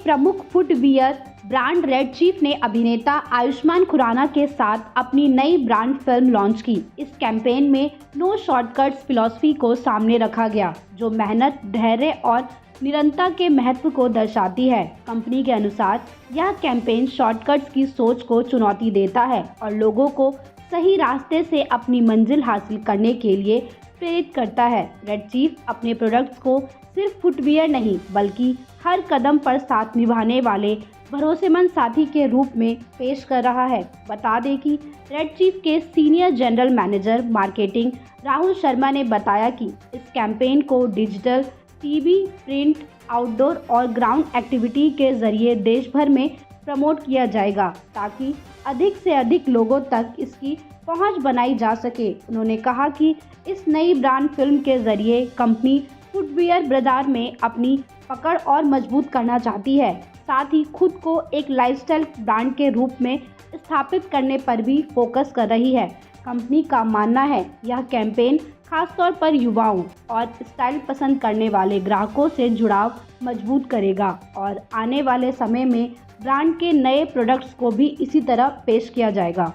प्रमुख footwear brand red chief ने अभिनेता आयुष्मान खुराना के साथ अपनी नई ब्रांड फिल्म लॉन्च की। इस कैंपेन में नो शॉर्टकट्स फिलॉसफी को सामने रखा गया, जो मेहनत, धैर्य और निरंतरता के महत्व को दर्शाती है। कंपनी के अनुसार यह कैंपेन शॉर्टकट्स की सोच को चुनौती देता है और लोगों को सही रास्ते से अपनी मंजिल हासिल करने के लिए प्रेरित करता है। रेड चीफ अपने प्रोडक्ट्स को सिर्फ फुटवियर नहीं, बल्कि हर कदम पर साथ निभाने वाले भरोसेमंद साथी के रूप में पेश कर रहा है। बता दें कि रेड चीफ के senior general manager marketing Rahul Sharma ने बताया कि इस कैंपेन को डिजिटल, टीवी, प्रिंट, आउटडोर और ग्राउंड एक्टिविटी के जरिए देश भर में प्रमोट किया जाएगा, ताकि अधिक से अधिक लोगों तक इसकी पहुंच बनाई जा सके। उन्होंने कहा कि इस नई ब्रांड फिल्म के जरिए कंपनी फुटवियर बाजार में अपनी पकड़ और मजबूत करना चाहती है, साथ ही खुद को एक लाइफस्टाइल ब्रांड के रूप में स्थापित करने पर भी फोकस कर रही है। कंपनी का मानना है यह कैंपेन खासतौर पर युवाओं और स्टाइल पसंद करने वाले ग्राहकों से जुड़ाव मजबूत करेगा और आने वाले समय में ब्रांड के नए प्रोडक्ट्स को भी इसी तरह पेश किया जाएगा।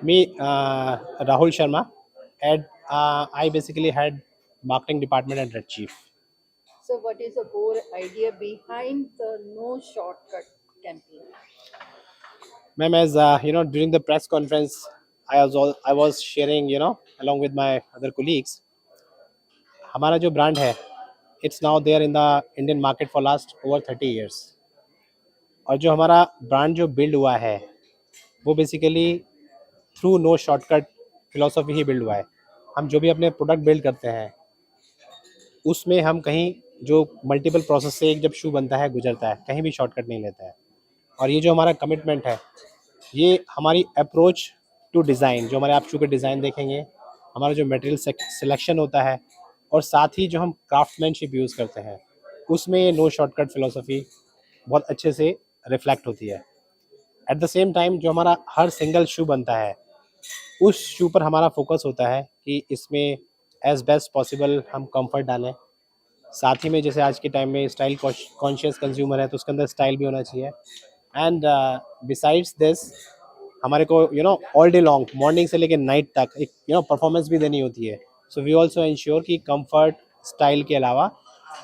Me, Rahul Sharma, I basically had marketing department at Red Chief. So what is the core idea behind the no shortcut campaign? Ma'am, as during the press conference, I was sharing, along with my other colleagues, हमारा जो brand है, it's now there in the Indian market for last over 30 years. और जो हमारा brand जो build हुआ है, वो basically through no shortcut philosophy ही बिल्ड हुआ है। हम जो भी अपने प्रोडक्ट बिल्ड करते हैं, उसमें हम कहीं जो मल्टीपल प्रोसेस से एक जब शू बनता है, गुजरता है, कहीं भी शॉर्टकट नहीं लेता है। और ये जो हमारा कमिटमेंट है, ये हमारी अप्रोच टू डिज़ाइन, जो हमारे आप शू के डिज़ाइन देखेंगे, हमारा जो मटेरियल सिलेक्शन होता है और साथ ही जो हम क्राफ्टमैनशिप यूज़ करते हैं, उसमें ये नो शॉर्टकट फिलोसफी बहुत अच्छे से रिफ्लेक्ट होती है। एट द सेम टाइम जो हमारा हर सिंगल शू बनता है, उस शू पर हमारा फोकस होता है कि इसमें एज बेस्ट पॉसिबल हम कंफर्ट डालें। साथ ही में जैसे आज के टाइम में स्टाइल कॉन्शियस कंज्यूमर है, तो उसके अंदर स्टाइल भी होना चाहिए। एंड बिसाइड्स दिस हमारे को ऑल डे लॉन्ग, मॉर्निंग से लेकर नाइट तक एक परफॉर्मेंस भी देनी होती है। सो वी ऑल्सो इंश्योर कि कंफर्ट, स्टाइल के अलावा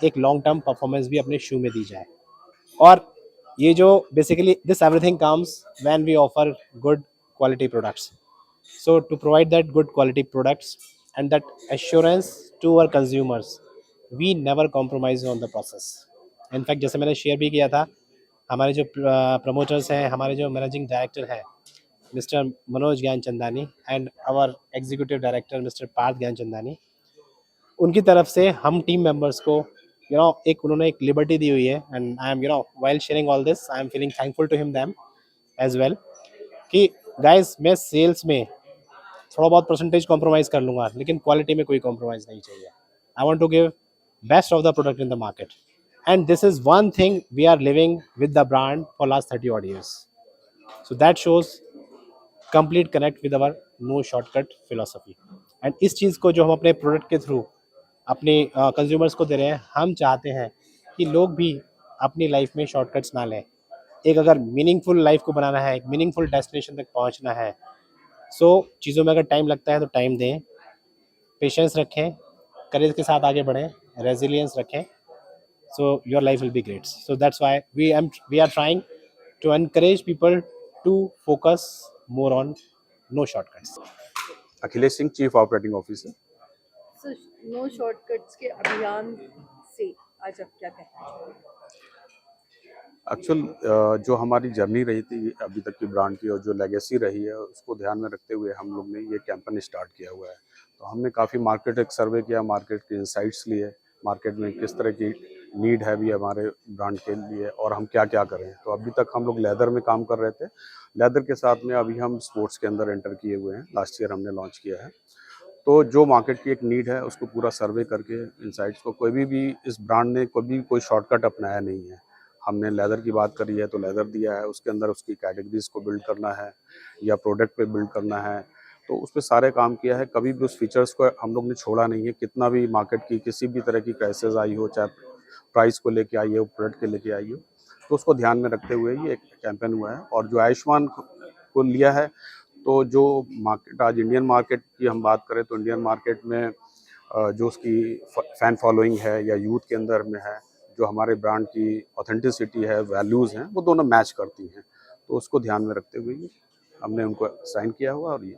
एक लॉन्ग टर्म परफॉर्मेंस भी अपने शू में दी जाए। और ये जो basically this everything comes when we offer good quality products. So to provide that good quality products and that assurance to our consumers, we never compromise on the process. In fact, जैसे मैंने share भी किया था, हमारे जो promoters हैं, हमारे जो मैनेजिंग डायरेक्टर हैं mister Manoj Gyanchandani and our executive director mister Parth Gyanchandani, उनकी तरफ से हम टीम मेंबर्स को एक उन्होंने एक लिबर्टी दी हुई है। And I am while sharing all this, I am feeling thankful to him them as well कि गाइस, मैं सेल्स में थोड़ा बहुत परसेंटेज कॉम्प्रोमाइज़ कर लूँगा, लेकिन क्वालिटी में कोई कॉम्प्रोमाइज़ नहीं चाहिए। I want to give best of the product in the market, and this is one thing we are living with the brand for last 30 odd years. So that shows complete connect with our no shortcut philosophy. And इस चीज़ को जो हम अपने product के through अपने consumers को दे रहे हैं, हम चाहते हैं कि लोग भी अपनी लाइफ में शॉर्टकट्स ना लें। एक अगर मीनिंगफुल लाइफ को बनाना है, एक मीनिंगफुल डेस्टिनेशन तक पहुंचना है, सो चीज़ों में अगर टाइम लगता है तो टाइम दें, पेशेंस रखें, करेज के साथ आगे बढ़ें, रेजिलियंस रखें, so your life will be great. So that's why we are trying to encourage people to focus more on no shortcuts. Akhilesh Singh, chief operating officer. So no shortcuts के अभियान से आज आप क्या कहना चाहेंगे? एक्चुअल जो हमारी जर्नी रही थी अभी तक की ब्रांड की और जो लेगेसी रही है, उसको ध्यान में रखते हुए हम लोग ने ये कैंपेन स्टार्ट किया हुआ है। तो हमने काफ़ी मार्केट एक सर्वे किया, मार्केट के इंसाइट्स लिए, मार्केट में किस तरह की नीड है भी हमारे ब्रांड के लिए और हम क्या क्या करें। तो अभी तक हम लोग लेदर में काम कर रहे थे, लेदर के साथ में अभी हम स्पोर्ट्स के अंदर एंटर किए हुए हैं। लास्ट ईयर हमने लॉन्च किया है। तो जो मार्केट की एक नीड है, उसको पूरा सर्वे करके इंसाइट्स को, कोई भी इस ब्रांड ने कभी कोई शॉर्टकट अपनाया नहीं है। हमने लेदर की बात करी है तो लेदर दिया है, उसके अंदर उसकी कैटेगरीज को बिल्ड करना है या प्रोडक्ट पे बिल्ड करना है, तो उस पर सारे काम किया है। कभी भी उस फीचर्स को हम लोग ने छोड़ा नहीं है। कितना भी मार्केट की किसी भी तरह की क्राइसिस आई हो, चाहे प्राइस को लेके आई हो, प्रोडक्ट के लेके आई हो, तो उसको ध्यान में रखते हुए ये एक कैंपेन हुआ है। और जो आयुष्मान को लिया है, तो जो मार्केट आज इंडियन मार्केट की हम बात करें तो इंडियन मार्केट में जो उसकी फैन फॉलोइंग है या यूथ के अंदर में है, जो हमारे ब्रांड की ऑथेंटिसिटी है, वैल्यूज़ हैं, वो दोनों मैच करती हैं। तो उसको ध्यान में रखते हुए हमने उनको साइन किया हुआ और ये